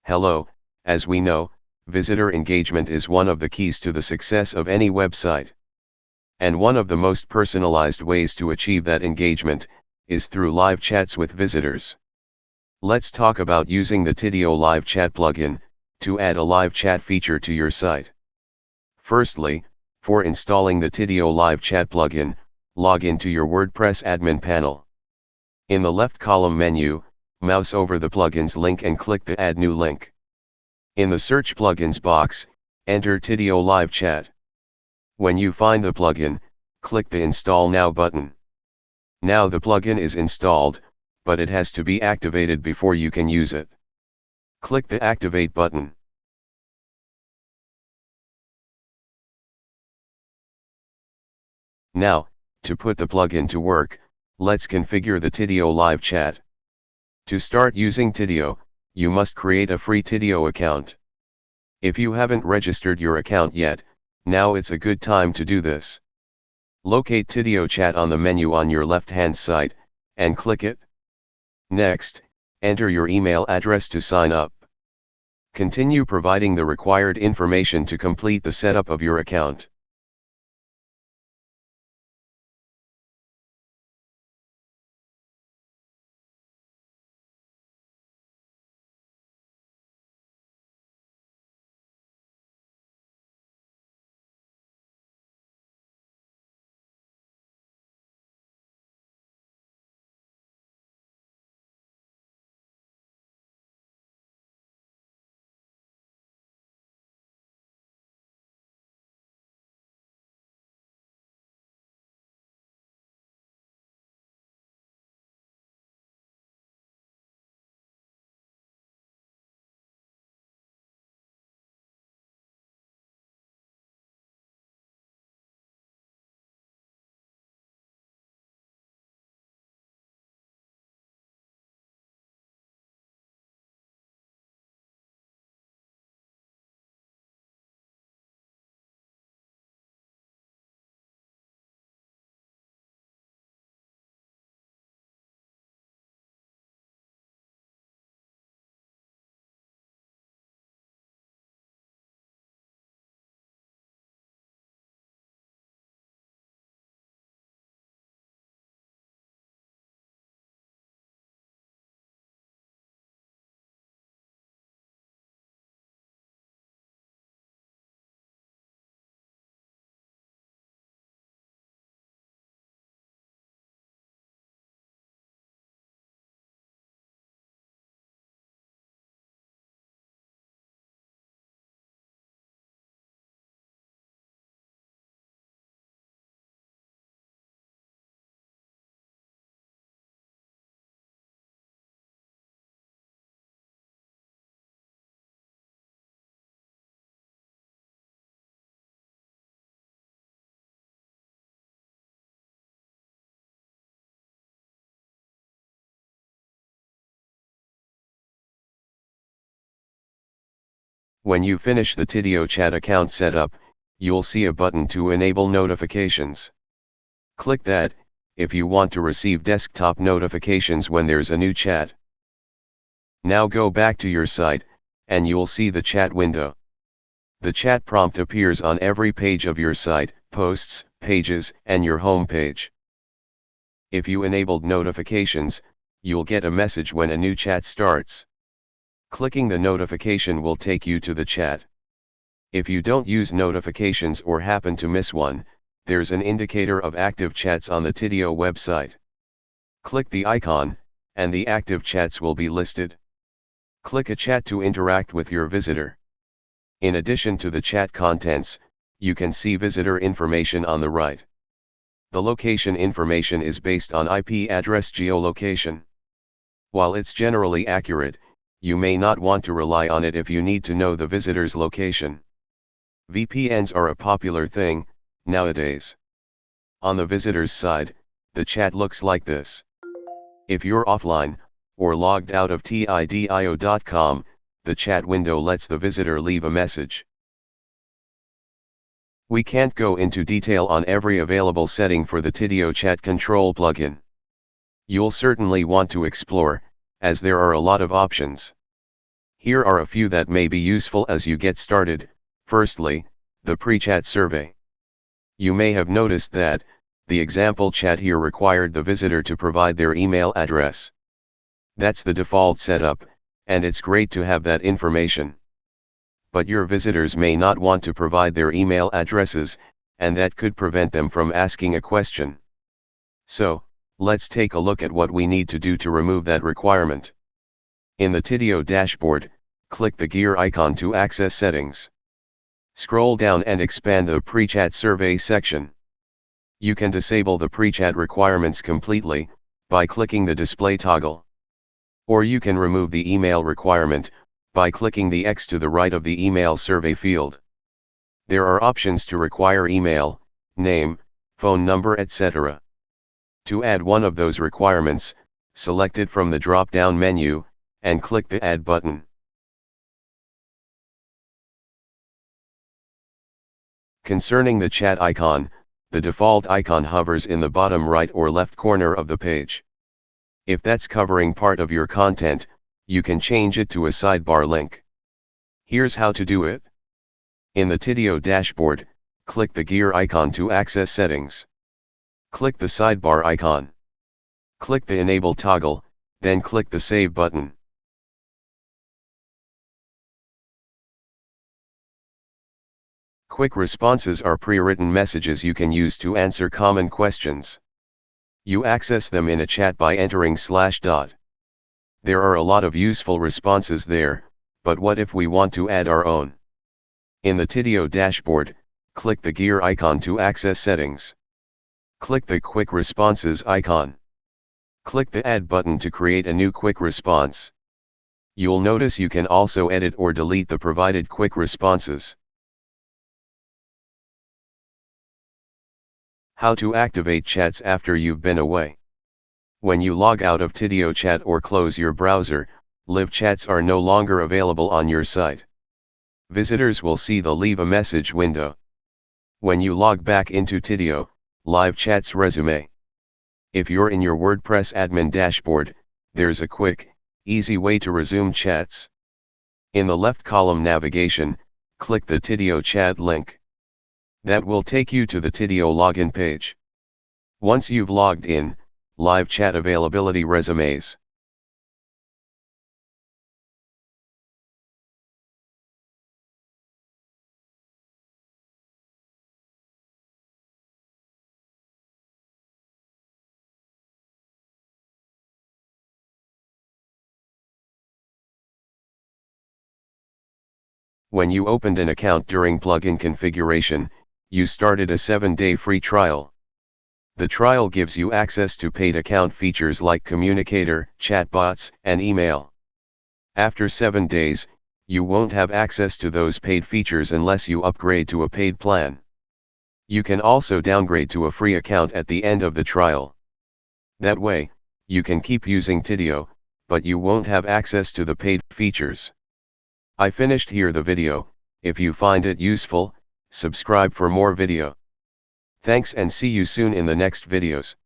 Hello, as we know, visitor engagement is one of the keys to the success of any website. And one of the most personalized ways to achieve that engagement is through live chats with visitors. Let's talk about using the Tidio live chat plugin to add a live chat feature to your site. Firstly, for installing the Tidio live chat plugin, log into your WordPress admin panel. In the left column menu, mouse over the plugins link and click the Add New link. In the Search Plugins box, enter Tidio Live Chat. When you find the plugin, click the Install Now button. Now the plugin is installed, but it has to be activated before you can use it. Click the Activate button. Now, to put the plugin to work, let's configure the Tidio Live Chat. To start using Tidio, you must create a free Tidio account. If you haven't registered your account yet, now it's a good time to do this. Locate Tidio Chat on the menu on your left-hand side, and click it. Next, enter your email address to sign up. Continue providing the required information to complete the setup of your account. When you finish the Tidio Chat account setup, you'll see a button to enable notifications. Click that, if you want to receive desktop notifications when there's a new chat. Now go back to your site, and you'll see the chat window. The chat prompt appears on every page of your site, posts, pages, and your home page. If you enabled notifications, you'll get a message when a new chat starts. Clicking the notification will take you to the chat. If you don't use notifications or happen to miss one, there's an indicator of active chats on the Tidio website. Click the icon, and the active chats will be listed. Click a chat to interact with your visitor. In addition to the chat contents, you can see visitor information on the right. The location information is based on IP address geolocation. While it's generally accurate, you may not want to rely on it if you need to know the visitor's location. VPNs are a popular thing nowadays. On the visitor's side, the chat looks like this. If you're offline, or logged out of tidio.com, the chat window lets the visitor leave a message. We can't go into detail on every available setting for the Tidio Chat Control plugin. You'll certainly want to explore, as there are a lot of options. Here are a few that may be useful as you get started. Firstly, the pre-chat survey. You may have noticed that the example chat here required the visitor to provide their email address. That's the default setup, and it's great to have that information. But your visitors may not want to provide their email addresses, and that could prevent them from asking a question. So, let's take a look at what we need to do to remove that requirement. In the Tidio dashboard, click the gear icon to access settings. Scroll down and expand the pre-chat survey section. You can disable the pre-chat requirements completely by clicking the display toggle. Or you can remove the email requirement by clicking the X to the right of the email survey field. There are options to require email, name, phone number, etc. To add one of those requirements, select it from the drop-down menu, and click the Add button. Concerning the chat icon, the default icon hovers in the bottom right or left corner of the page. If that's covering part of your content, you can change it to a sidebar link. Here's how to do it. In the Tidio dashboard, click the gear icon to access settings. Click the sidebar icon. Click the Enable toggle, then click the Save button. Quick responses are pre-written messages you can use to answer common questions. You access them in a chat by entering /. There are a lot of useful responses there, but what if we want to add our own? In the Tidio dashboard, click the gear icon to access settings. Click the Quick Responses icon. Click the Add button to create a new quick response. You'll notice you can also edit or delete the provided quick responses. How to activate chats after you've been away. When you log out of Tidio Chat or close your browser, live chats are no longer available on your site. Visitors will see the Leave a Message window. When you log back into Tidio, live chats resume. If you're in your WordPress admin dashboard, there's a quick, easy way to resume chats. In the left column navigation, click the Tidio Chat link. That will take you to the Tidio login page. Once you've logged in, live chat availability resumes. When you opened an account during plugin configuration, you started a 7-day free trial. The trial gives you access to paid account features like Communicator, chatbots, and email. After 7 days, you won't have access to those paid features unless you upgrade to a paid plan. You can also downgrade to a free account at the end of the trial. That way, you can keep using Tidio, but you won't have access to the paid features. I finished here the video. If you find it useful, subscribe for more video. Thanks and see you soon in the next videos.